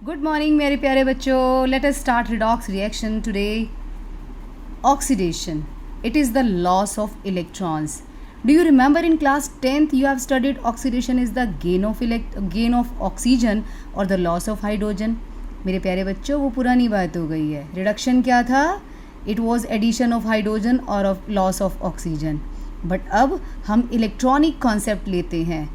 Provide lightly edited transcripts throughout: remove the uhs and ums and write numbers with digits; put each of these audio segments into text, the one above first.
Good morning मेरे प्यारे बच्चों. Let us start redox reaction today. Oxidation. It is the loss of electrons. Do you remember in class 10th you have studied oxidation is the gain of oxygen or the loss of hydrogen. मेरे प्यारे बच्चों वो पुरानी बात हो गई है. Reduction क्या था? It was addition of hydrogen or of loss of oxygen. But अब हम इलेक्ट्रॉनिक कॉन्सेप्ट लेते हैं.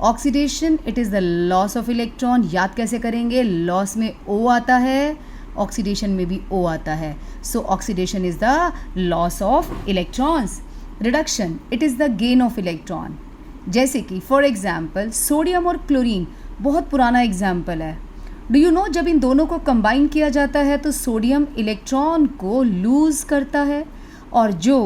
Oxidation it is the loss of electron. याद कैसे करेंगे? लॉस में ओ आता है, ऑक्सीडेशन में भी ओ आता है. सो oxidation is the loss of electrons. Reduction it is the gain of electron. जैसे कि फॉर एग्जाम्पल सोडियम और क्लोरीन बहुत पुराना एग्जाम्पल है. डू यू नो जब इन दोनों को कंबाइन किया जाता है तो सोडियम इलेक्ट्रॉन को लूज़ करता है और जो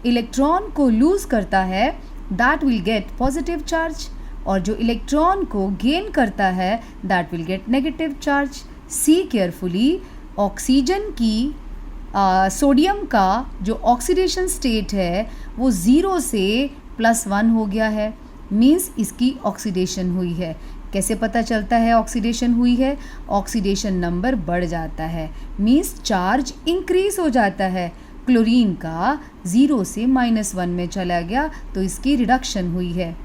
इलेक्ट्रॉन को लूज़ करता है that will get positive charge और जो इलेक्ट्रॉन को गेन करता है that will get negative charge. See carefully. Oxygen की सोडियम का जो ऑक्सीडेशन स्टेट है वो 0 से +1 हो गया है. मीन्स इसकी ऑक्सीडेशन हुई है. कैसे पता चलता है ऑक्सीडेशन हुई है? ऑक्सीडेशन नंबर बढ़ जाता है. मीन्स चार्ज इंक्रीज हो जाता है. क्लोरीन का 0 से -1 में चला गया तो इसकी रिडक्शन हुई है.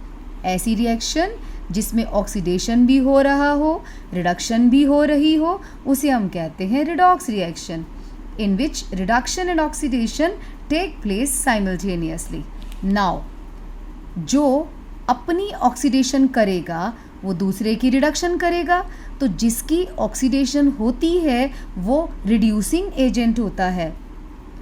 ऐसी रिएक्शन जिसमें ऑक्सीडेशन भी हो रहा हो, रिडक्शन भी हो रही हो, उसे हम कहते हैं redox reaction. In which reduction and oxidation take place simultaneously. Now जो अपनी ऑक्सीडेशन करेगा वो दूसरे की रिडक्शन करेगा. तो जिसकी ऑक्सीडेशन होती है वो रिड्यूसिंग एजेंट होता है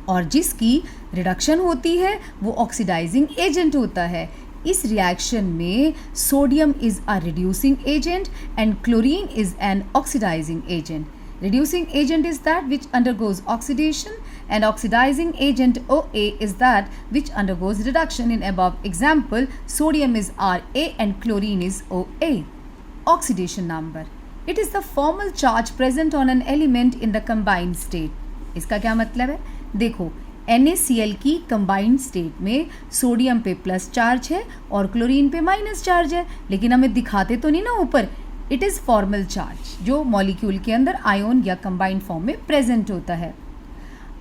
और जिसकी रिडक्शन होती है वो ऑक्सीडाइजिंग एजेंट होता है. इस रिएक्शन में sodium is a reducing agent and chlorine is an oxidising agent. Reducing agent is that which undergoes oxidation and oxidizing agent OA is that which undergoes reduction. In above example, sodium is Ra and chlorine is OA. Oxidation number. It is the formal charge present on an element in the combined state. इसका क्या मतलब है? देखो NaCl की combined state में sodium पे plus charge है और क्लोरीन पे माइनस चार्ज है, लेकिन हमें दिखाते तो नहीं ना ऊपर. इट इज़ फॉर्मल चार्ज जो मॉलिक्यूल के अंदर आयोन या कंबाइंड फॉर्म में प्रेजेंट होता है.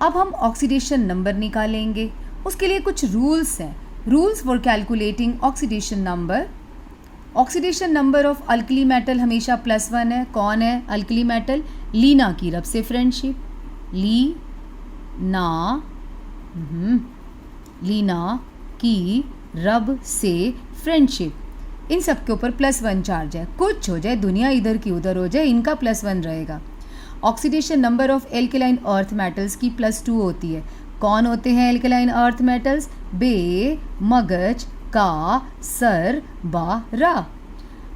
अब हम ऑक्सीडेशन नंबर निकालेंगे. उसके लिए कुछ रूल्स हैं. Rules for calculating oxidation number. Oxidation number of alkali metal हमेशा +1 है. कौन है अल्कली मेटल? लीना की रब से फ्रेंडशिप. लीना की रब से फ्रेंडशिप. इन सब के ऊपर +1 चार्ज है. कुछ हो जाए, दुनिया इधर की उधर हो जाए, इनका +1 रहेगा. Oxidation number of alkaline earth metals की +2 होती है. कौन होते हैं एल्केलाइन अर्थ मेटल्स? बे, मगज, का, सर, बा, रा.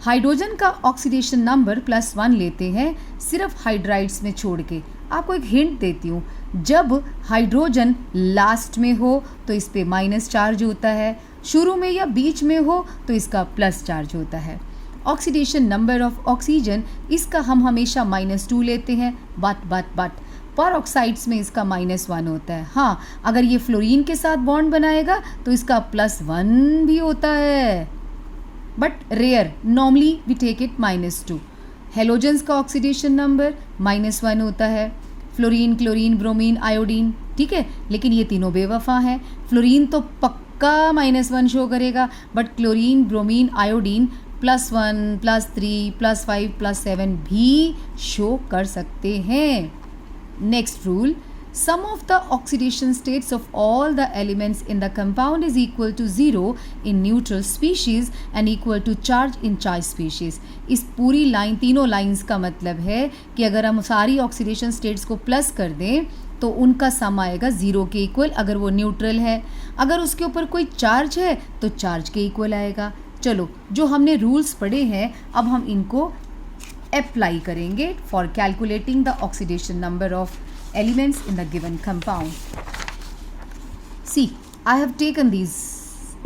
हाइड्रोजन का ऑक्सीडेशन नंबर +1 लेते हैं सिर्फ हाइड्राइड्स में छोड़ के. आपको एक हिंट देती हूँ. जब हाइड्रोजन लास्ट में हो तो इस पे माइनस चार्ज होता है, शुरू में या बीच में हो तो इसका प्लस चार्ज होता है. ऑक्सीडेशन नंबर ऑफ ऑक्सीजन इसका हम हमेशा -2 लेते हैं. बट पर ऑक्साइड्स में इसका -1 होता है. हाँ, अगर ये फ्लोरीन के साथ बॉन्ड बनाएगा तो इसका +1 भी होता है, but rare. Normally we take it -2. Halogens का ऑक्सीडेशन नंबर -1 होता है. फ्लोरीन, क्लोरीन, ब्रोमीन, आयोडीन, ठीक है, लेकिन ये तीनों बेवफा हैं. फ्लोरीन तो पक्का -1 शो करेगा, बट क्लोरीन, ब्रोमीन, आयोडीन +1, +3, +5, +7 भी शो कर सकते हैं. Next rule. Sum of the oxidation states of all the elements in the compound is equal to 0 in neutral species and equal to charge in charged species. इस पूरी line, तीनों lines का मतलब है कि अगर हम सारी ऑक्सीडेशन स्टेट्स को प्लस कर दें तो उनका सम आएगा 0 के इक्वल अगर वो न्यूट्रल है. अगर उसके ऊपर कोई चार्ज है तो चार्ज के इक्वल आएगा. चलो, जो हमने रूल्स पढ़े हैं अब हम इनको अप्लाई करेंगे for calculating the oxidation number of elements in the given compound. See, I have taken these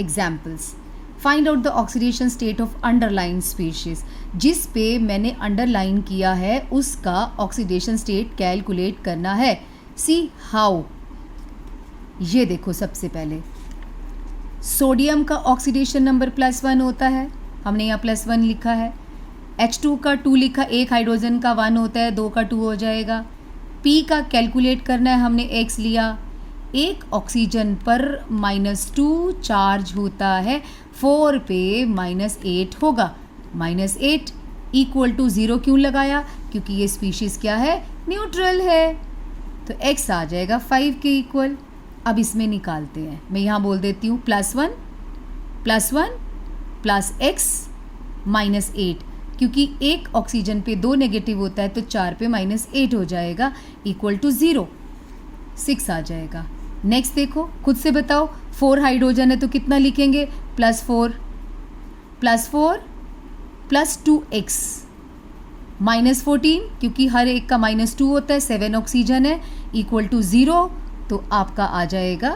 examples. Find out the oxidation state of underlying species. जिस पे मैंने underline किया है उसका oxidation state कैलकुलेट करना है. See how. ये देखो, सबसे पहले सोडियम का ऑक्सीडेशन नंबर +1 होता है. हमने यहाँ +1 लिखा है. H2 का 2 लिखा, एक हाइड्रोजन का 1 होता है, 2 का 2 हो जाएगा। P का कैलकुलेट करना है, हमने X लिया। एक ऑक्सीजन पर -2 चार्ज होता है, 4 पे -8 होगा। -8 इक्वल टू 0 क्यों लगाया? क्योंकि ये स्पीशीज़ क्या है? न्यूट्रल है। तो X आ जाएगा 5 के इक्वल। अब इसमें निकालते हैं, मैं यहाँ बोल देती हूँ +1 प्लस X -8, क्योंकि एक ऑक्सीजन पे 2 नेगेटिव होता है तो 4 पे -8 हो जाएगा, इक्वल टू 0, 6 आ जाएगा। नेक्स्ट देखो, खुद से बताओ, 4 हाइड्रोजन है तो कितना लिखेंगे? +4 प्लस 2x -14, क्योंकि हर एक का -2 होता है, 7 ऑक्सीजन है, इक्वल टू 0, तो आपका आ जाएगा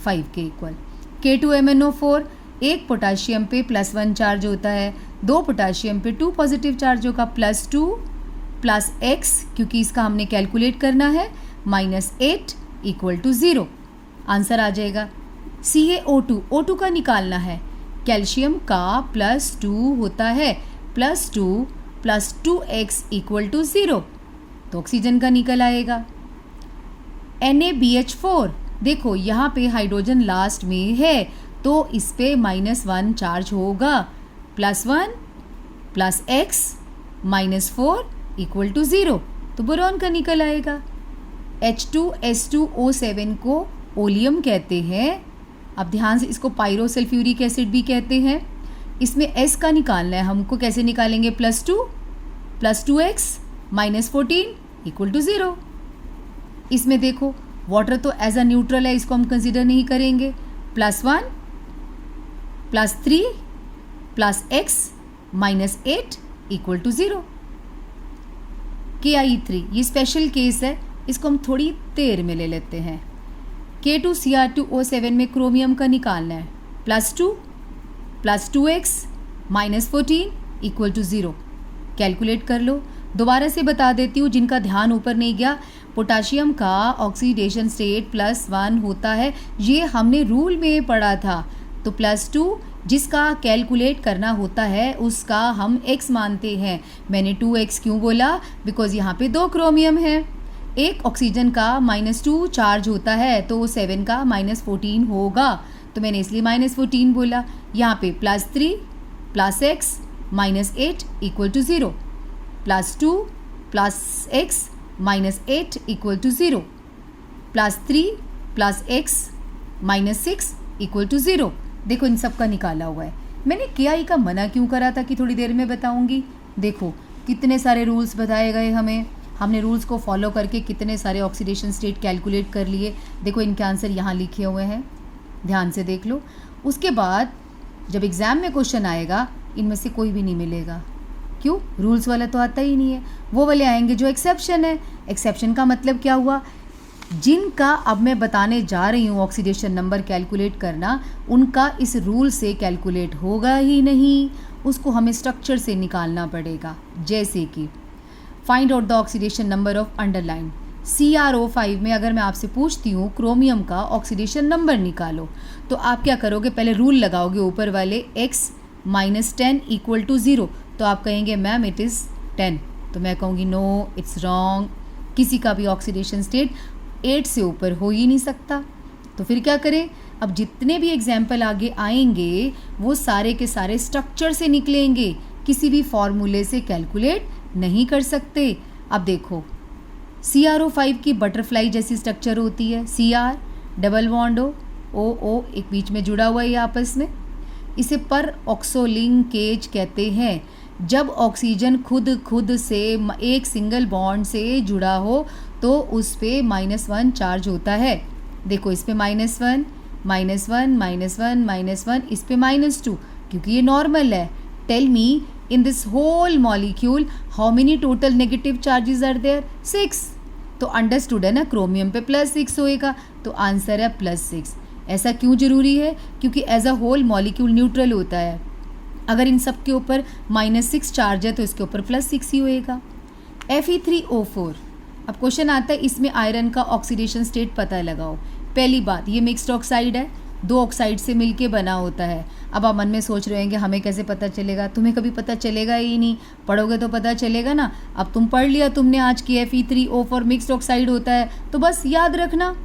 5 के इक्वल। K2MnO4, एक पोटाशियम पे +1 चार्ज होता है, 2 पोटाशियम पे 2 पॉजिटिव चार्ज होगा, +2 प्लस x, क्योंकि इसका हमने कैलकुलेट करना है, -8 इक्वल टू 0, आंसर आ जाएगा। CaO2, O2 का निकालना है, कैल्शियम का +2 होता है, +2 प्लस 2x इक्वल टू 0, तो ऑक्सीजन का निकल आएगा। NaBH4, देखो यहाँ पे हाइड्रोजन लास्ट में है तो इस पे -1 चार्ज होगा, +1 प्लस x -4 इक्वल टू 0, तो बोरॉन का निकल आएगा। H2S2O7 को ओलियम कहते हैं। अब ध्यान से, इसको पायरोसल्फ्यूरिक एसिड भी कहते हैं। इसमें S का निकालना है हमको, कैसे निकालेंगे? +2 प्लस 2x -14 इक्वल टू 0। इसमें देखो, वाटर तो एज अ न्यूट्रल है, इसको हम कंसिडर नहीं करेंगे। +1 plus 3 plus x -8 equal to 0। KI3, ये स्पेशल केस है, इसको हम थोड़ी देर में ले लेते हैं। K2Cr2O7 में क्रोमियम का निकालना है, +2 plus 2x -14 equal to 0, calculate कर लो। दोबारा से बता देती हूँ जिनका ध्यान ऊपर नहीं गया, पोटाशियम का ऑक्सीडेशन स्टेट +1 होता है, ये हमने रूल में पढ़ा था। तो +2 जिसका कैलकुलेट करना होता है उसका हम x मानते हैं। मैंने 2x क्यों बोला? बिकॉज यहाँ पे 2 क्रोमियम है। एक ऑक्सीजन का -2 चार्ज होता है तो 7 का -14 होगा, तो मैंने इसलिए -14 बोला। यहाँ पे +3 plus x -8 equal to 0, +2 plus x -8 equal to 0, +3 plus x -6 equal to 0। देखो इन सब का निकाला हुआ है। मैंने KI का मना क्यों करा था कि थोड़ी देर में बताऊंगी। देखो कितने सारे रूल्स बताए गए हमें, हमने रूल्स को फॉलो करके कितने सारे ऑक्सीडेशन स्टेट कैलकुलेट कर लिए। देखो इनके आंसर यहाँ लिखे हुए हैं, ध्यान से देख लो। उसके बाद जब एग्ज़ाम में क्वेश्चन आएगा इनमें से कोई भी नहीं मिलेगा। क्यों? रूल्स वाला तो आता ही नहीं है, वो वाले आएंगे जो एक्सेप्शन है। एक्सेप्शन का मतलब क्या हुआ? जिनका अब मैं बताने जा रही हूँ ऑक्सीडेशन नंबर कैलकुलेट करना, उनका इस रूल से कैलकुलेट होगा ही नहीं, उसको हमें स्ट्रक्चर से निकालना पड़ेगा। जैसे कि find out the oxidation number of underline. CrO5 में अगर मैं आपसे पूछती हूँ क्रोमियम का ऑक्सीडेशन नंबर निकालो, तो आप क्या करोगे? पहले रूल लगाओगे ऊपर वाले, x -10 इक्वल टू 0, तो आप कहेंगे मैम इट इज़ 10, तो मैं कहूँगी नो इट्स रॉन्ग, किसी का भी ऑक्सीडेशन स्टेट 8 से ऊपर हो ही नहीं सकता। तो फिर क्या करें? अब जितने भी एग्जाम्पल आगे आएंगे वो सारे के सारे स्ट्रक्चर से निकलेंगे, किसी भी फॉर्मूले से कैलकुलेट नहीं कर सकते। अब देखो CrO5 की बटरफ्लाई जैसी स्ट्रक्चर होती है, Cr डबल बॉन्ड O एक बीच में जुड़ा हुआ है ये आपस में, इसे पर ऑक्सोलिंकेज कहते हैं। जब ऑक्सीजन खुद से एक सिंगल बॉन्ड से जुड़ा हो तो उस पे -1 चार्ज होता है। देखो इस पे -1 -1 -1 -1, इस पे -2, क्योंकि ये नॉर्मल है। Tell me in this whole molecule how many total negative charges are there? 6। तो अंडरस्टूड है ना, क्रोमियम पे +6 होएगा, तो आंसर है +6। ऐसा क्यों जरूरी है? क्योंकि as a whole molecule neutral होता है। अगर इन सब के ऊपर -6 चार्ज है तो इसके ऊपर +6 ही होएगा। Fe3O4, अब क्वेश्चन आता है इसमें आयरन का ऑक्सीडेशन स्टेट पता लगाओ। पहली बात, ये मिक्स्ड ऑक्साइड है, 2 ऑक्साइड से मिलके बना होता है। अब आप मन में सोच रहे होंगे हमें कैसे पता चलेगा, तुम्हें कभी पता चलेगा ही नहीं, पढ़ोगे तो पता चलेगा ना। अब तुम पढ़ लिया तुमने आज की Fe3O फॉर मिक्स्ड ऑक्साइड होता है, तो बस याद रखना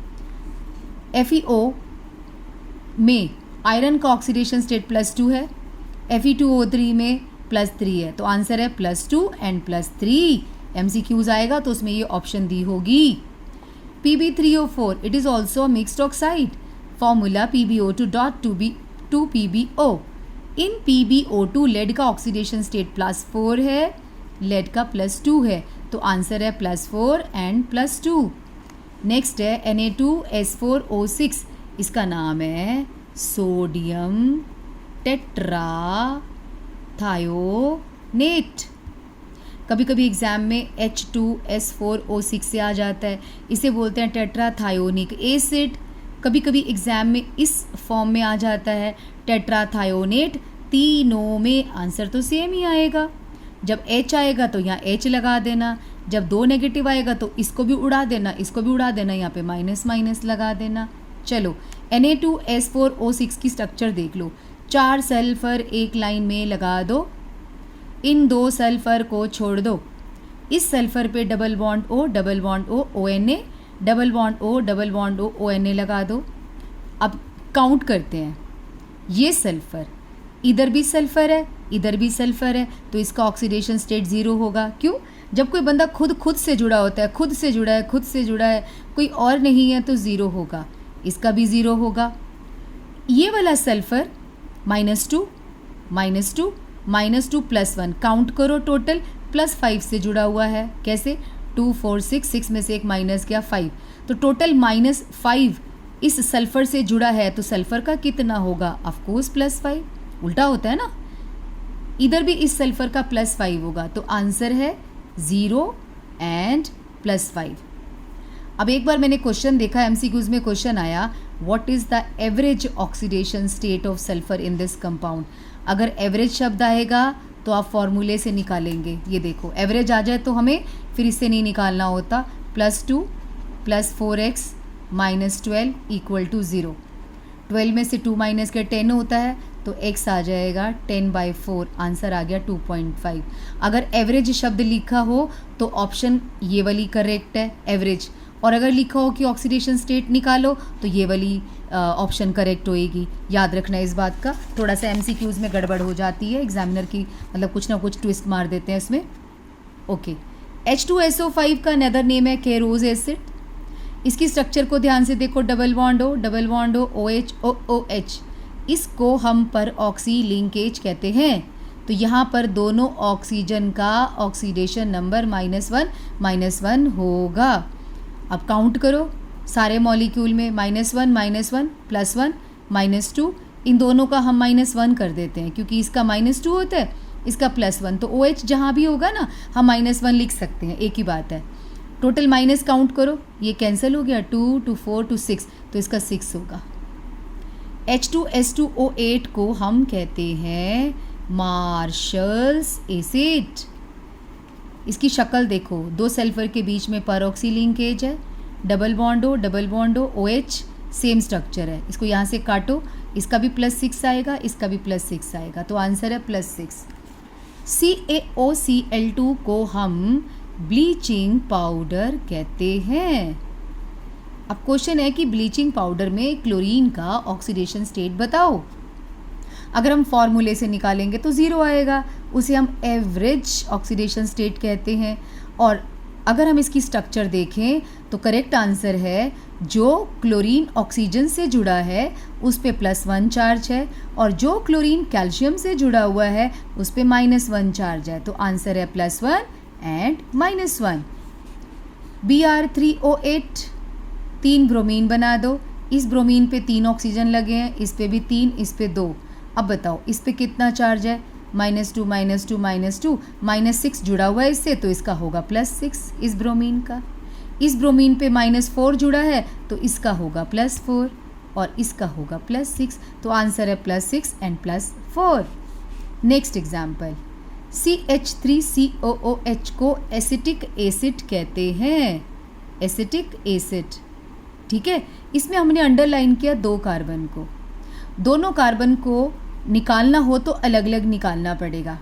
FeO में आयरन का ऑक्सीडेशन स्टेट +2 है, Fe2O3 में +3 है, तो आंसर है +2 एंड +3। MCQs आएगा तो उसमें ये ऑप्शन दी होगी। Pb3O4 it is also mixed oxide, formula PbO2.2PbO। In PbO2 lead का ऑक्सीडेशन स्टेट +4 है, लेड का +2 है, तो आंसर है +4 एंड +2। नेक्स्ट है Na2S4O6, इसका नाम है सोडियम टेट्राथायोनेट। कभी कभी एग्जाम में H2S4O6 से आ जाता है, इसे बोलते हैं टेट्राथायोनिक एसिड। कभी कभी एग्जाम में इस फॉर्म में आ जाता है टेट्राथायोनेट। तीनों में आंसर तो सेम ही आएगा। जब H आएगा तो यहाँ H लगा देना, जब 2 नेगेटिव आएगा तो इसको भी उड़ा देना, इसको भी उड़ा देना, यहाँ पे माइनस माइनस लगा देना। चलो Na2S4O6 की स्ट्रक्चर देख लो। 4 सल्फर एक लाइन में लगा दो, इन 2 सल्फर को छोड़ दो। इस सल्फर पे double bond O ONA, double bond O ONA लगा दो। अब काउंट करते हैं, ये सल्फर इधर भी सल्फर है, इधर भी सल्फर है, तो इसका ऑक्सीडेशन स्टेट 0 होगा। क्यों? जब कोई बंदा खुद से जुड़ा होता है, खुद से जुड़ा है, कोई और नहीं है, तो 0 होगा। इसका भी 0 होगा। ये वाला सल्फर -2 +1 काउंट करो, टोटल +5 से जुड़ा हुआ है। कैसे? 2 4 6 में से एक माइनस गया 5, तो टोटल -5 इस सल्फर से जुड़ा है, तो सल्फर का कितना होगा? ऑफकोर्स +5। उल्टा होता है ना, इधर भी इस सल्फर का +5 होगा, तो आंसर है 0 एंड +5। अब एक बार मैंने क्वेश्चन देखा, MCQs में क्वेश्चन आया, what is the average oxidation state of sulphur in this compound. अगर एवरेज शब्द आएगा तो आप फॉर्मूले से निकालेंगे। ये देखो, एवरेज आ जाए तो हमें फिर इससे नहीं निकालना होता। +2 + 4x - 12 = 0। 12 में से 2 माइनस के 10 होता है, तो x आ जाएगा 10/4, आंसर आ गया 2.5। अगर एवरेज शब्द लिखा हो तो ऑप्शन ये वाली करेक्ट है, एवरेज। और अगर लिखा हो कि ऑक्सीडेशन स्टेट निकालो, तो ये वाली ऑप्शन करेक्ट होएगी। याद रखना इस बात का। थोड़ा सा MCQs में गड़बड़ हो जाती है, एग्जामिनर की मतलब कुछ ना कुछ ट्विस्ट मार देते हैं इसमें। ओके, H2SO5 का अनदर नेम है केरोज एसिड। इसकी स्ट्रक्चर को ध्यान से देखो, double bond O OH OH। इसको हम पर ऑक्सी लिंकेज कहते हैं। तो यहाँ पर दोनों ऑक्सीजन का ऑक्सीडेशन नंबर -1 होगा। अब काउंट करो सारे मॉलिक्यूल में, -1 +1 -2, इन दोनों का हम -1 कर देते हैं, क्योंकि इसका -2 होता है, इसका +1, तो OH जहाँ भी होगा ना हम -1 लिख सकते हैं, एक ही बात है। टोटल माइनस काउंट करो, ये कैंसिल हो गया, 2 2 4 2 6, तो इसका 6 होगा। H2S2O8 को हम कहते हैं मार्शल्स एसिड। इसकी शक्ल देखो, 2 सल्फर के बीच में परऑक्सी लिंकेज है, double bond O OH, same structure है। इसको यहाँ से काटो, इसका भी +6 आएगा, इसका भी +6 आएगा, तो आंसर है +6। CaOCl2 को हम ब्लीचिंग पाउडर कहते हैं। अब क्वेश्चन है कि ब्लीचिंग पाउडर में क्लोरीन का ऑक्सीडेशन स्टेट बताओ। अगर हम फॉर्मूले से निकालेंगे तो 0 आएगा, उसे हम एवरेज ऑक्सीडेशन स्टेट कहते हैं। और अगर हम इसकी स्ट्रक्चर देखें तो करेक्ट आंसर है, जो क्लोरीन ऑक्सीजन से जुड़ा है उस पे +1 चार्ज है, और जो क्लोरीन कैल्शियम से जुड़ा हुआ है उस पे -1 चार्ज है, तो आंसर है +1 एंड -1। Br3O8, 3 ब्रोमीन बना दो। इस ब्रोमीन पे 3 ऑक्सीजन लगे हैं, इस पे भी 3, इस पे 2। अब बताओ इस पे कितना चार्ज है? -2 -2 -2, -6 जुड़ा हुआ है इससे, तो इसका होगा +6 इस ब्रोमीन का। इस ब्रोमीन पे -4 जुड़ा है, तो इसका होगा +4, और इसका होगा +6, तो आंसर है +6 एंड +4। नेक्स्ट एग्जाम्पल, CH3COOH को एसिटिक एसिड कहते हैं, एसिटिक एसिड। ठीक है, इसमें हमने अंडरलाइन किया 2 कार्बन को, दोनों कार्बन को निकालना हो तो अलग अलग निकालना पड़ेगा।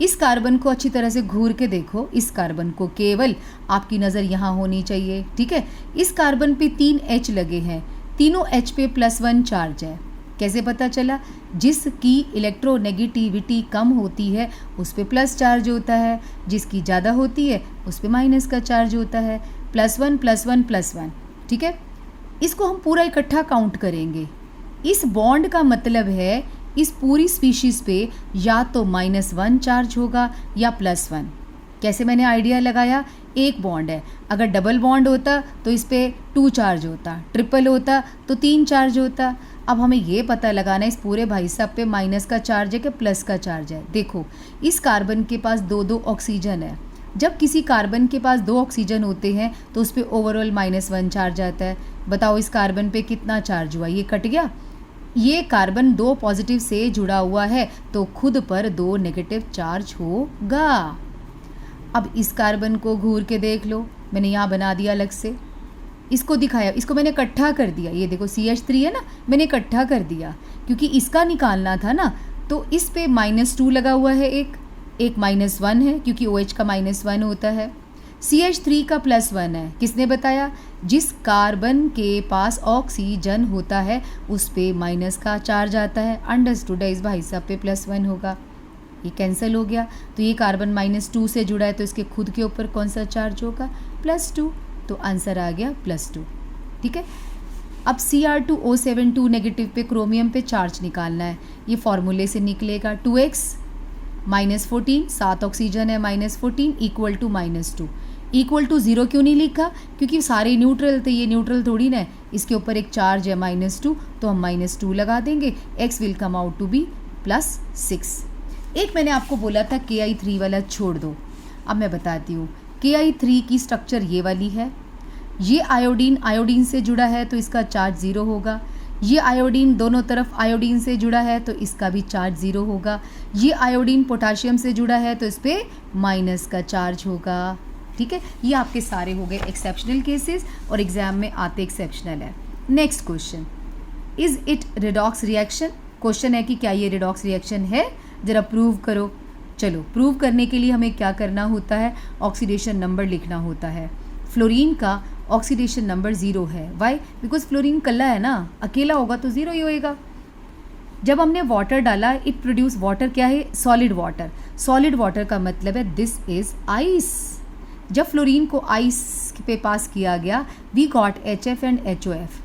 इस कार्बन को अच्छी तरह से घूर के देखो, इस कार्बन को केवल आपकी नज़र यहाँ होनी चाहिए, ठीक है। इस कार्बन पे 3 H लगे हैं, तीनों H पे +1 चार्ज है। कैसे पता चला? जिसकी इलेक्ट्रोनेगेटिविटी कम होती है उस पे प्लस चार्ज होता है, जिसकी ज़्यादा होती है उस पे माइनस का चार्ज होता है। +1 +1 +1, ठीक है। इसको हम पूरा इकट्ठा काउंट करेंगे। इस बॉन्ड का मतलब है इस पूरी स्पीशीज़ पे या तो -1 चार्ज होगा या +1। कैसे मैंने आइडिया लगाया? एक बॉन्ड है, अगर डबल बॉन्ड होता तो इस पे 2 चार्ज होता, ट्रिपल होता तो 3 चार्ज होता। अब हमें ये पता लगाना है इस पूरे भाई साहब पे माइनस का चार्ज है कि प्लस का चार्ज है। देखो, इस कार्बन के पास 2 ऑक्सीजन है। जब किसी कार्बन के पास 2 ऑक्सीजन होते हैं तो उस पर ओवरऑल -1 चार्ज आता है। बताओ इस कार्बन पे कितना चार्ज हुआ? ये कट गया। ये कार्बन 2 पॉजिटिव से जुड़ा हुआ है तो खुद पर 2 नेगेटिव चार्ज होगा। अब इस कार्बन को घूर के देख लो, मैंने यहाँ बना दिया अलग से, इसको दिखाया, इसको मैंने इकट्ठा कर दिया। ये देखो CH3 है ना, मैंने इकट्ठा कर दिया क्योंकि इसका निकालना था ना। तो इस पे -2 लगा हुआ है, एक -1 है क्योंकि OH का -1 होता है। CH3 का +1 है। किसने बताया? जिस कार्बन के पास ऑक्सीजन होता है उस पे माइनस का चार्ज आता है। अंडरस्टूड है, इस भाई साहब पे +1 होगा। ये कैंसिल हो गया, तो ये कार्बन -2 से जुड़ा है तो इसके खुद के ऊपर कौन सा चार्ज होगा? +2। तो आंसर आ गया +2, ठीक है। अब Cr2O72 नेगेटिव पे क्रोमियम पे चार्ज निकालना है। ये फॉर्मूले से निकलेगा 2x -14, 7 ऑक्सीजन है, -14 इक्वल टू -2। इक्वल टू 0 क्यों नहीं लिखा? क्योंकि सारे न्यूट्रल थे, ये न्यूट्रल थोड़ी ना है। इसके ऊपर एक चार्ज है -2 तो हम -2 लगा देंगे। x will come out to be +6। एक मैंने आपको बोला था Ki3 वाला छोड़ दो, अब मैं बताती हूँ। Ki3 की स्ट्रक्चर ये वाली है। ये आयोडीन से जुड़ा है तो इसका चार्ज 0 होगा। ये आयोडीन दोनों तरफ आयोडीन से जुड़ा है तो इसका भी चार्ज 0 होगा। ये आयोडीन पोटाशियम से जुड़ा है तो इस पर माइनस का चार्ज होगा, ठीक है। ये आपके सारे हो गए एक्सेप्शनल केसेस और एग्जाम में आते एक्सेप्शनल है। Next question, is it redox reaction? Question है कि क्या ये रिडॉक्स रिएक्शन है, ज़रा प्रूव करो। चलो, प्रूव करने के लिए हमें क्या करना होता है? ऑक्सीडेशन नंबर लिखना होता है। फ्लोरीन का ऑक्सीडेशन नंबर 0 है। वाई? बिकॉज फ्लोरीन कल्ला है ना, अकेला होगा तो 0 ही होएगा। जब हमने वाटर डाला, इट प्रोड्यूस वाटर। क्या है? Solid water. सॉलिड वाटर का मतलब है दिस इज आइस। जब फ्लोरीन को आइस पे पास किया गया, we got HF and HOF।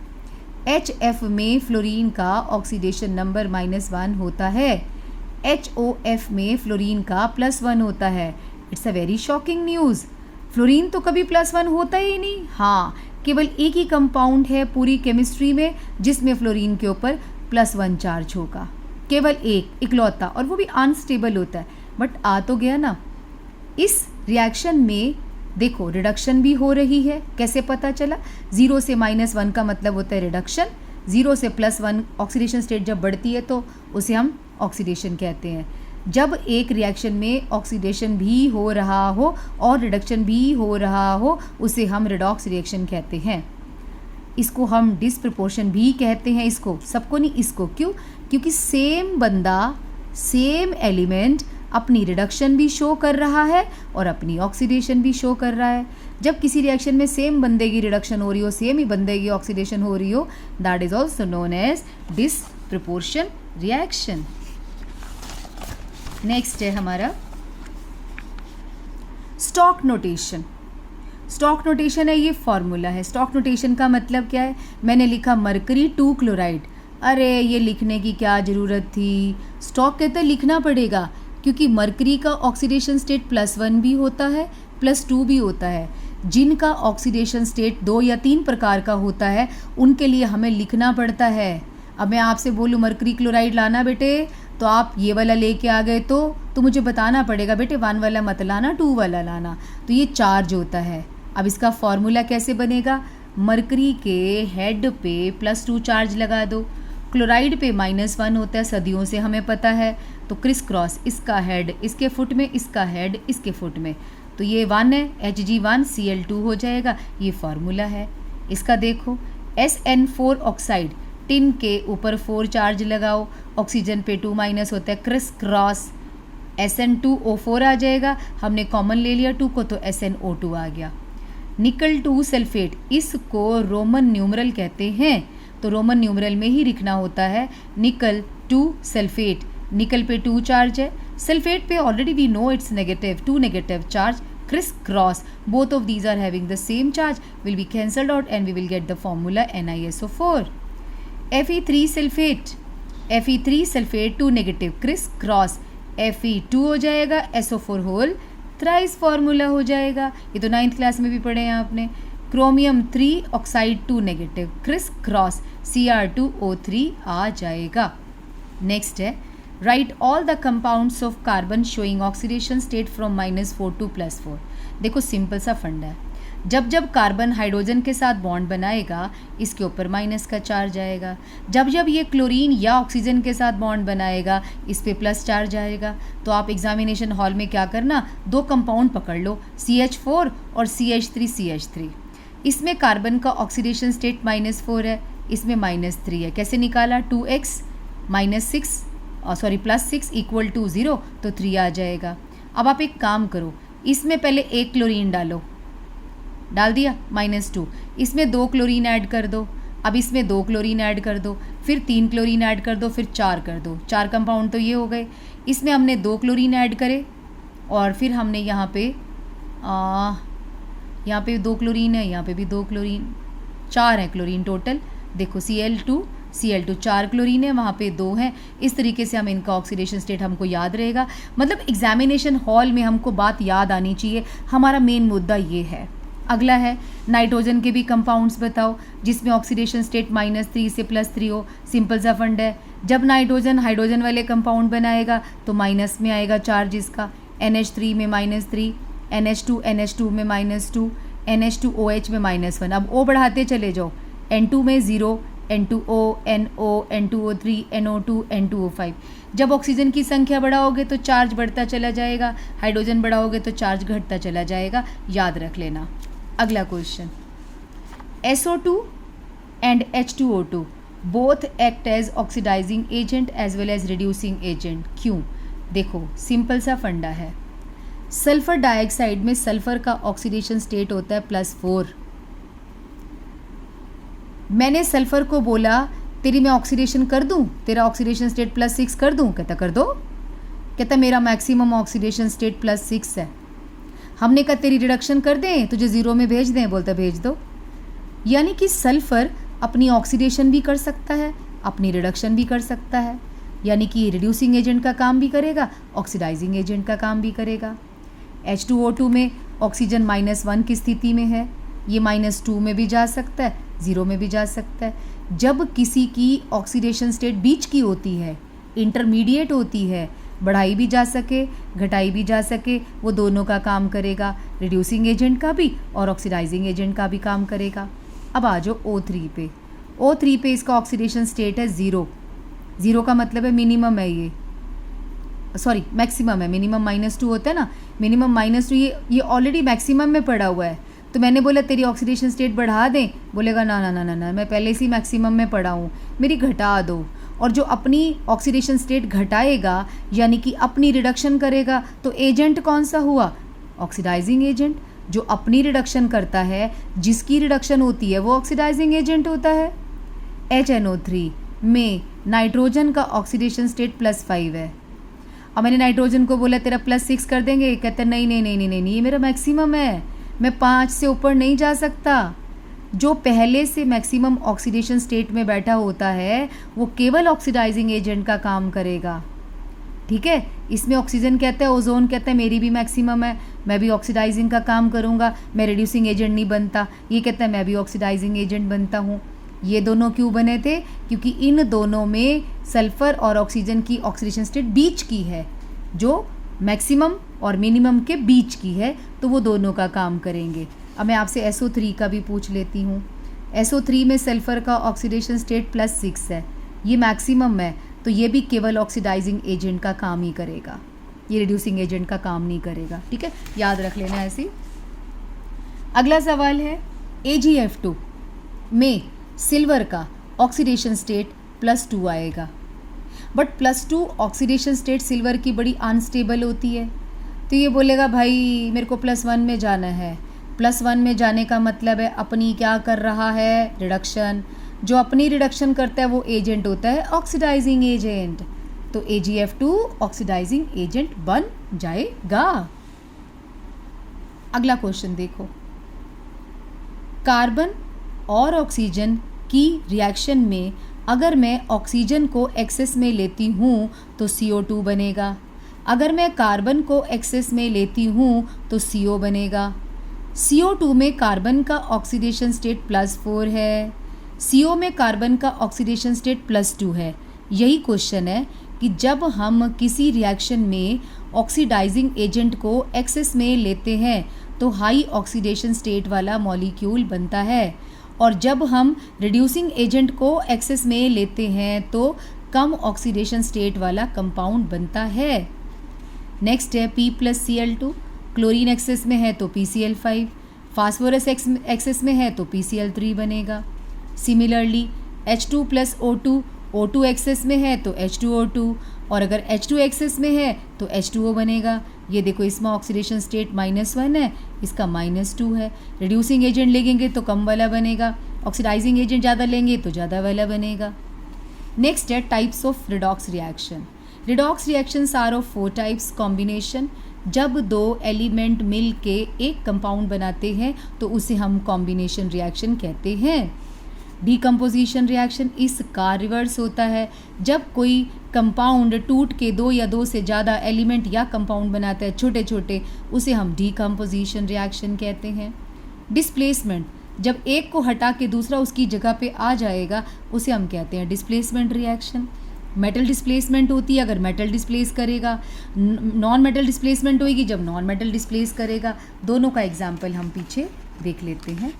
HF में फ्लोरीन का ऑक्सीडेशन नंबर -1 होता है, HOF में फ्लोरीन का +1 होता है। It's a very shocking news. Fluorine तो कभी +1 होता ही नहीं। हाँ, केवल एक ही कंपाउंड है पूरी केमिस्ट्री में जिसमें फ्लोरीन के ऊपर +1 चार्ज होगा, केवल एक, इकलौता, और वो भी अनस्टेबल होता है। बट आ तो गया ना। इस रिएक्शन में देखो रिडक्शन भी हो रही है। कैसे पता चला? 0 से -1 का मतलब होता है रिडक्शन। 0 से +1 ऑक्सीडेशन स्टेट जब बढ़ती है तो उसे हम ऑक्सीडेशन कहते हैं। जब एक रिएक्शन में ऑक्सीडेशन भी हो रहा हो और रिडक्शन भी हो रहा हो उसे हम रिडॉक्स रिएक्शन कहते हैं। इसको हम डिसप्रपोर्शन भी कहते हैं, इसको, सबको नहीं, इसको। क्यों? क्योंकि सेम बंदा, सेम एलिमेंट अपनी रिडक्शन भी शो कर रहा है और अपनी ऑक्सीडेशन भी शो कर रहा है। जब किसी रिएक्शन में सेम बंदे की रिडक्शन हो रही हो, सेम ही बंदे की ऑक्सीडेशन हो रही हो, that is also known as disproportion reaction. Next है हमारा स्टॉक नोटेशन। स्टॉक नोटेशन है, ये फॉर्मूला है। स्टॉक नोटेशन का मतलब क्या है? मैंने लिखा मरकरी 2 क्लोराइड। अरे ये लिखने की क्या ज़रूरत थी? स्टॉक कहते लिखना पड़ेगा क्योंकि मरकरी का ऑक्सीडेशन स्टेट +1 भी होता है, +2 भी होता है। जिनका ऑक्सीडेशन स्टेट 2 या 3 प्रकार का होता है उनके लिए हमें लिखना पड़ता है। अब मैं आपसे बोलूँ मरकरी क्लोराइड लाना बेटे, तो आप ये वाला लेके आ गए तो मुझे बताना पड़ेगा बेटे 1 वाला मत लाना, 2 वाला लाना। तो ये चार्ज होता है। अब इसका फॉर्मूला कैसे बनेगा? मरकरी के हेड पे +2 चार्ज लगा दो। क्लोराइड पे -1 होता है, सदियों से हमें पता है। तो क्रिस क्रॉस, इसका हेड इसके फुट में, इसका हेड इसके फुट में, तो ये 1 है, Hg1Cl2 हो जाएगा। ये फार्मूला है इसका। देखो SN4 ऑक्साइड टिन के ऊपर 4 चार्ज लगाओ, ऑक्सीजन पे 2 माइनस होता है, क्रिस क्रॉस SN2O4 आ जाएगा। हमने कॉमन ले लिया 2 को तो SNO2 आ गया। निकल 2 सल्फेट, इसको रोमन न्यूमरल कहते हैं, तो रोमन न्यूमरल में ही लिखना होता है निकल 2 सल्फेट। निकल पे 2 चार्ज है, सल्फेट पे already we know it's negative, 2 negative charge, criss cross, both of these are having the same charge, will be cancelled out and we will get the formula NiSO4. Fe3 sulfate, Fe3 sulfate 2 negative, criss cross Fe2 हो जाएगा, SO4 whole thrice formula हो जाएगा। ये तो 9th class में भी पढ़े हैं आपने। Chromium 3 oxide 2 negative, criss cross Cr2O3 आ जाएगा। नेक्स्ट है right all the compounds of carbon showing oxidation state from -4 to +4। देखो सिंपल सा फंडा है, जब जब कार्बन हाइड्रोजन के साथ बॉन्ड बनाएगा इसके ऊपर माइनस का चार्ज आएगा, जब जब ये क्लोरीन या ऑक्सीजन के साथ बॉन्ड बनाएगा इस पे प्लस चार्ज आएगा। तो आप एग्जामिनेशन हॉल में क्या करना, 2 कंपाउंड पकड़ लो, CH4 और CH3CH3। इसमें कार्बन का ऑक्सीडेशन स्टेट -4 है, इसमें -3 है। कैसे निकाला, 2x +6 इक्वल टू 0, तो 3 आ जाएगा। अब आप एक काम करो, इसमें पहले 1 क्लोरीन डालो, डाल दिया -2, इसमें 2 क्लोरीन ऐड कर दो, अब इसमें 2 क्लोरीन ऐड कर दो, फिर 3 क्लोरीन ऐड कर दो, फिर 4 कर दो, 4 कंपाउंड तो ये हो गए। इसमें हमने 2 क्लोरीन ऐड करे और फिर हमने यहाँ पे 2 क्लोरीन है, यहाँ पे भी 2 क्लोरीन, 4 है क्लोरीन टोटल। देखो Cl2 4 क्लोरीन है, वहाँ पे 2 हैं। इस तरीके से हम इनका ऑक्सीडेशन स्टेट हमको याद रहेगा। मतलब एग्जामिनेशन हॉल में हमको बात याद आनी चाहिए, हमारा मेन मुद्दा ये है। अगला है नाइट्रोजन के भी कंपाउंड्स बताओ जिसमें ऑक्सीडेशन स्टेट -3 से +3 हो। सिंपल सा फंड है, जब नाइट्रोजन हाइड्रोजन वाले कंपाउंड बनाएगा तो माइनस में आएगा चार्ज इसका, NH3 में -3, NH2 में -2, NH2OH में -1। अब O बढ़ाते चले जाओ, N2 में 0, N2O, NO, N2O3, NO2, N2O5। जब ऑक्सीजन की संख्या बढ़ाओगे तो चार्ज बढ़ता चला जाएगा, हाइड्रोजन बढ़ाओगे तो चार्ज घटता चला जाएगा, याद रख लेना। अगला question, SO2 and H2O2 both act as oxidising agent as well as reducing agent. क्यों? देखो सिंपल सा फंडा है, सल्फर डाइऑक्साइड में सल्फर का ऑक्सीडेशन स्टेट होता है +4। मैंने सल्फर को बोला तेरी मैं ऑक्सीडेशन कर दूं, तेरा ऑक्सीडेशन स्टेट +6 कर दूं, कहता कर दो, कहता मेरा मैक्सिमम ऑक्सीडेशन स्टेट +6 है। हमने कहा तेरी रिडक्शन कर दें, तुझे 0 में भेज दें, बोलता भेज दो। यानी कि सल्फर अपनी ऑक्सीडेशन भी कर सकता है, अपनी रिडक्शन भी कर सकता है, यानी कि रिड्यूसिंग एजेंट का काम भी करेगा, ऑक्सीडाइजिंग एजेंट का काम भी करेगा। H2O2 में ऑक्सीजन -1 की स्थिति में है, ये -2 में भी जा सकता है, 0 में भी जा सकता है। जब किसी की ऑक्सीडेशन स्टेट बीच की होती है, इंटरमीडिएट होती है, बढ़ाई भी जा सके घटाई भी जा सके, वो दोनों का काम करेगा, रिड्यूसिंग एजेंट का भी और ऑक्सीडाइजिंग एजेंट का भी काम करेगा। अब आ जाओ O3 पे। O3 पे इसका ऑक्सीडेशन स्टेट है 0 का मतलब है मिनिमम है, ये सॉरी मैक्सिमम है, मिनिमम -2 होता है ना, मिनिमम -2 ये ऑलरेडी मैक्सिमम में पड़ा हुआ है। तो मैंने बोला तेरी ऑक्सीडेशन स्टेट बढ़ा दें, बोलेगा ना ना ना ना ना, मैं पहले से ही मैक्सिमम में पड़ा हूँ, मेरी घटा दो। और जो अपनी ऑक्सीडेशन स्टेट घटाएगा यानी कि अपनी रिडक्शन करेगा, तो एजेंट कौन सा हुआ, ऑक्सीडाइजिंग एजेंट। जो अपनी रिडक्शन करता है, जिसकी रिडक्शन होती है, वो ऑक्सीडाइजिंग एजेंट होता है। HNO3 में नाइट्रोजन का ऑक्सीडेशन स्टेट +5 है। अब मैंने नाइट्रोजन को बोला तेरा +6 कर देंगे, कहते नहीं नहीं नहीं नहीं नहीं, ये मेरा मैक्सिमम है, मैं 5 से ऊपर नहीं जा सकता। जो पहले से मैक्सिमम ऑक्सीडेशन स्टेट में बैठा होता है वो केवल ऑक्सीडाइजिंग एजेंट का काम करेगा, ठीक है। इसमें ऑक्सीजन कहता है, ओजोन कहता है मेरी भी मैक्सिमम है, मैं भी ऑक्सीडाइजिंग का काम करूँगा, मैं रिड्यूसिंग एजेंट नहीं बनता। ये कहता है मैं भी ऑक्सीडाइजिंग एजेंट बनता हूँ। ये दोनों क्यों बने थे, क्योंकि इन दोनों में सल्फर और ऑक्सीजन की ऑक्सीडेशन स्टेट बीच की है, जो मैक्सिमम और मिनिमम के बीच की है, तो वो दोनों का काम करेंगे। अब मैं आपसे SO3 का भी पूछ लेती हूँ। SO3 में सल्फर का ऑक्सीडेशन स्टेट +6 है, ये मैक्सिमम है, तो ये भी केवल ऑक्सीडाइजिंग एजेंट का काम ही करेगा, ये रिड्यूसिंग एजेंट का काम नहीं करेगा, ठीक है, याद रख लेना ऐसे। अगला सवाल है AgF2 में सिल्वर का ऑक्सीडेशन स्टेट +2 आएगा। बट +2 ऑक्सीडेशन स्टेट सिल्वर की बड़ी अनस्टेबल होती है, तो ये बोलेगा भाई मेरे को +1 में जाना है। +1 में जाने का मतलब है अपनी क्या कर रहा है, रिडक्शन। जो अपनी रिडक्शन करता है वो एजेंट होता है ऑक्सीडाइजिंग एजेंट, तो AgF2 ऑक्सीडाइजिंग एजेंट बन जाएगा। अगला क्वेश्चन देखो, कार्बन और ऑक्सीजन की रिएक्शन में अगर मैं ऑक्सीजन को एक्सेस में लेती हूँ तो CO2 बनेगा, अगर मैं कार्बन को एक्सेस में लेती हूँ तो CO बनेगा। CO2 में कार्बन का ऑक्सीडेशन स्टेट +4 है, CO में कार्बन का ऑक्सीडेशन स्टेट +2 है। यही क्वेश्चन है कि जब हम किसी रिएक्शन में ऑक्सीडाइजिंग एजेंट को एक्सेस में लेते हैं तो हाई ऑक्सीडेशन स्टेट वाला मॉलिक्यूल बनता है, और जब हम रिड्यूसिंग एजेंट को एक्सेस में लेते हैं तो कम ऑक्सीडेशन स्टेट वाला कंपाउंड बनता है। नेक्स्ट है P+Cl2, क्लोरीन एक्सेस में है तो PCl5, फास्फोरस एक्सेस में है तो PCl3 बनेगा। सिमिलरली H2+O2, O2 एक्सेस में है तो H2O2, और अगर H2 एक्सेस में है तो H2O बनेगा। ये देखो इसमें ऑक्सीडेशन स्टेट -1 है, इसका -2 है। रिड्यूसिंग एजेंट लेंगे तो कम वाला बनेगा, ऑक्सीडाइजिंग एजेंट ज़्यादा लेंगे तो ज़्यादा वाला बनेगा। नेक्स्ट है types of redox reaction. Redox reactions are of 4 types combination. जब 2 एलिमेंट मिल के एक कंपाउंड बनाते हैं तो उसे हम कॉम्बिनेशन रिएक्शन कहते हैं। डीकम्पोजिशन रिएक्शन इसका रिवर्स होता है, जब कोई कंपाउंड टूट के 2 या 2 से ज़्यादा एलिमेंट या कंपाउंड बनाता है छोटे छोटे, उसे हम डीकम्पोजिशन रिएक्शन कहते हैं। डिस्प्लेसमेंट, जब एक को हटा के दूसरा उसकी जगह पे आ जाएगा उसे हम कहते हैं डिस्प्लेसमेंट रिएक्शन। मेटल डिस्प्लेसमेंट होती है अगर मेटल डिस्प्लेस करेगा, नॉन मेटल डिस्प्लेसमेंट होगी जब नॉन मेटल डिस्प्लेस करेगा। दोनों का एग्जाम्पल हम पीछे देख लेते हैं।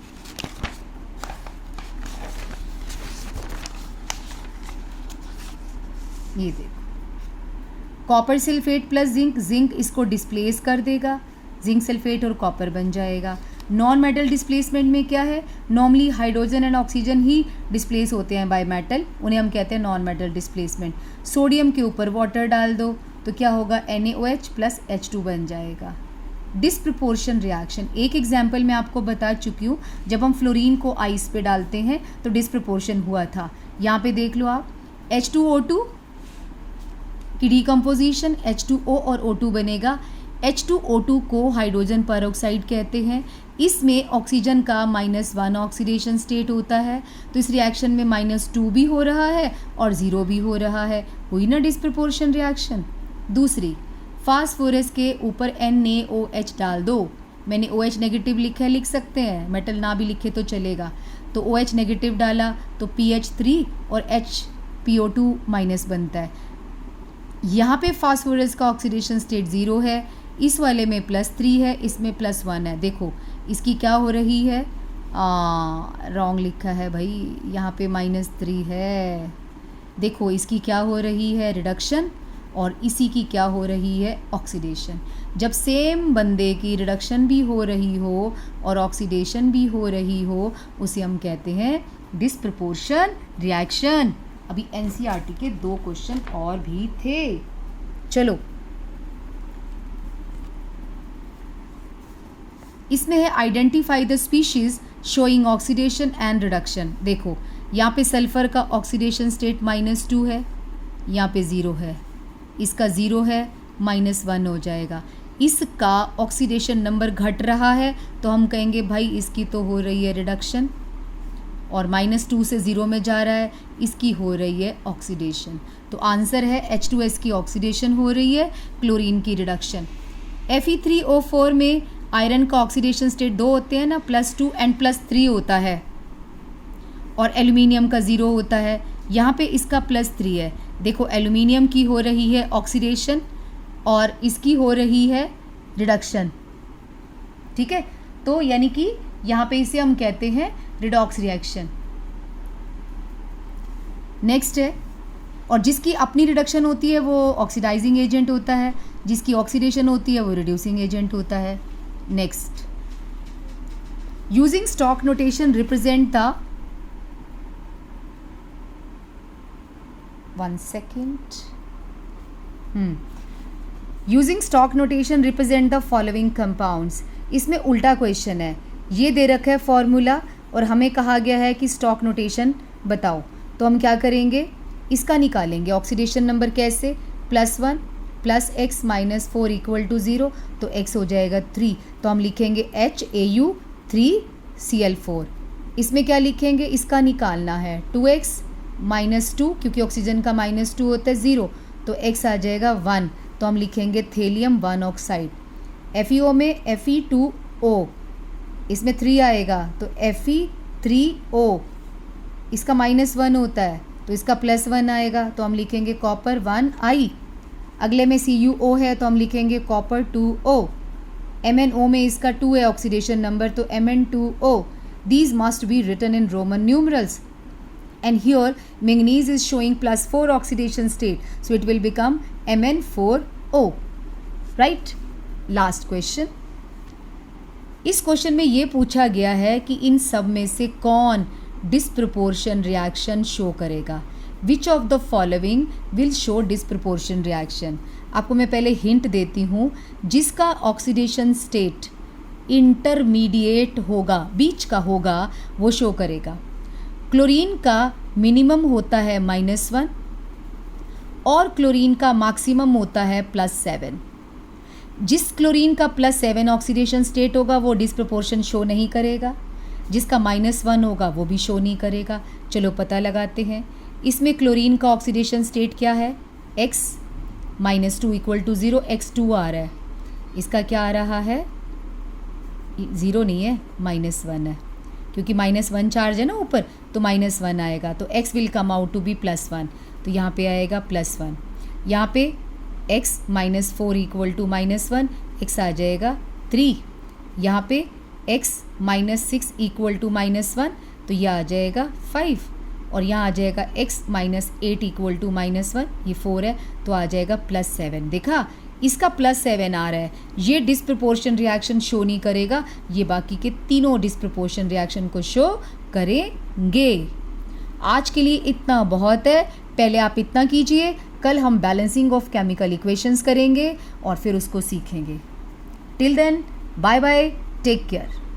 ये देखो, copper sulphate plus zinc, zinc इसको डिस्प्लेस कर देगा, जिंक सल्फेट और कॉपर बन जाएगा। नॉन मेटल डिस्प्लेसमेंट में क्या है, normally hydrogen and oxygen he displace होते हैं बाय मेटल, उन्हें हम कहते हैं नॉन मेटल डिस्प्लेसमेंट। सोडियम के ऊपर वाटर डाल दो तो क्या होगा, NaOH प्लस H2 बन जाएगा। डिस्प्रपोर्शन रिएक्शन, एक एग्जाम्पल मैं आपको बता चुकी हूँ, जब हम फ्लोरीन को आइस पे डालते हैं तो डिस्प्रपोर्शन हुआ था। यहाँ पे देख लो आप, H2O2 की डीकम्पोजिशन H2O और O2 बनेगा। H2O2 को हाइड्रोजन पेरोक्साइड कहते हैं। इसमें ऑक्सीजन का -1 ऑक्सीडेशन स्टेट होता है, तो इस रिएक्शन में -2 भी हो रहा है और 0 भी हो रहा है, हुई ना डिस्प्रपोर्शन रिएक्शन। दूसरी, फास्फोरस के ऊपर NaOH डाल दो, मैंने OH नेगेटिव लिखा है, लिख सकते हैं, मेटल ना भी लिखे तो चलेगा। तो OH नेगेटिव डाला तो PH3 और HPO2- बनता है। यहाँ पे फास्फोरस का ऑक्सीडेशन स्टेट 0 है, इस वाले में +3 है, इसमें +1 है। देखो इसकी क्या हो रही है, रॉन्ग लिखा है भाई, यहाँ पे -3 है। देखो इसकी क्या हो रही है, रिडक्शन, और इसी की क्या हो रही है, ऑक्सीडेशन। जब सेम बंदे की रिडक्शन भी हो रही हो और ऑक्सीडेशन भी हो रही हो उसे हम कहते हैं डिस्प्रपोर्शन रिएक्शन। अभी NCERT के 2 क्वेश्चन और भी थे, चलो इसमें है identify the species showing oxidation and reduction. देखो यहाँ पे सल्फर का ऑक्सीडेशन स्टेट -2 है, यहाँ पे 0 है, इसका 0 है, -1 हो जाएगा। इसका ऑक्सीडेशन नंबर घट रहा है तो हम कहेंगे भाई इसकी तो हो रही है रिडक्शन, और -2 से 0 में जा रहा है, इसकी हो रही है ऑक्सीडेशन। तो आंसर है H2S की ऑक्सीडेशन हो रही है, क्लोरीन की रिडक्शन। Fe3O4 में आयरन का ऑक्सीडेशन स्टेट 2 होते हैं ना, +2 एंड +3 होता है, और एल्यूमिनियम का 0 होता है। यहाँ पे इसका +3 है। देखो एल्यूमिनियम की हो रही है ऑक्सीडेशन और इसकी हो रही है रिडक्शन, ठीक है। तो यानी कि यहाँ पे इसे हम कहते हैं रिडॉक्स रिएक्शन। नेक्स्ट है, और जिसकी अपनी रिडक्शन होती है वो ऑक्सीडाइजिंग एजेंट होता है, जिसकी ऑक्सीडेशन होती है वो रिड्यूसिंग एजेंट होता है। Next, using stock notation represent the 1 second. Using stock notation represent the following compounds. इसमें उल्टा क्वेश्चन है. ये दे रखा है फॉर्मूला और हमें कहा गया है कि स्टॉक नोटेशन बताओ. तो हम क्या करेंगे, इसका निकालेंगे ऑक्सीडेशन नंबर. कैसे? +1 + x - 4 = 0. तो x हो जाएगा 3. तो हम लिखेंगे HAU3Cl4. इसमें क्या लिखेंगे, इसका निकालना है 2x - 2, क्योंकि ऑक्सीजन का -2 होता है 0. तो x आ जाएगा 1. तो हम लिखेंगे थेलियम 1 ऑक्साइड. FeO में Fe2O, इसमें 3 आएगा तो Fe3O. इसका -1 होता है तो इसका +1 आएगा. तो हम लिखेंगे कॉपर 1I. अगले में CuO है तो हम लिखेंगे कॉपर 2O. MnO में इसका 2 है ऑक्सीडेशन नंबर, तो Mn2O. These must be written in Roman numerals. And here manganese is showing +4 oxidation state, so it will become Mn4O. Right? Last question. इस क्वेश्चन में ये पूछा गया है कि इन सब में से कौन डिस्प्रपोर्शन रिएक्शन शो करेगा. Which of the following will show disproportion reaction. आपको मैं पहले हिंट देती हूँ. जिसका ऑक्सीडेशन स्टेट इंटरमीडिएट होगा, बीच का होगा, वो शो करेगा. क्लोरीन का मिनिमम होता है -1 और क्लोरीन का मैक्सिमम होता है +7. जिस क्लोरीन का +7 ऑक्सीडेशन स्टेट होगा वो डिस्प्रपोर्शन शो नहीं करेगा. जिसका -1 होगा वो भी शो नहीं करेगा. चलो पता लगाते हैं. इसमें क्लोरीन का ऑक्सीडेशन स्टेट क्या है, x - 2 = 0. x2 आ रहा है. इसका क्या आ रहा है, 0 नहीं है, -1 है, क्योंकि -1 चार्ज है ना ऊपर, तो -1 आएगा. तो x will come out to be +1. तो यहाँ पे आएगा +1. यहाँ पे x - 4 = -1, x आ जाएगा 3. यहाँ पे x - 6 = -1, तो यह आ जाएगा 5. और यहाँ आ जाएगा x - 8 = -1, ये 4 है, तो आ जाएगा +7. देखा, इसका +7 आ रहा है. ये डिस्प्रपोर्शन रिएक्शन शो नहीं करेगा, ये बाकी के तीनों डिस्प्रपोर्शन रिएक्शन को शो करेंगे. आज के लिए इतना बहुत है. पहले आप इतना कीजिए. कल हम बैलेंसिंग ऑफ केमिकल इक्वेशंस करेंगे और फिर उसको सीखेंगे. Till then, bye bye, take care.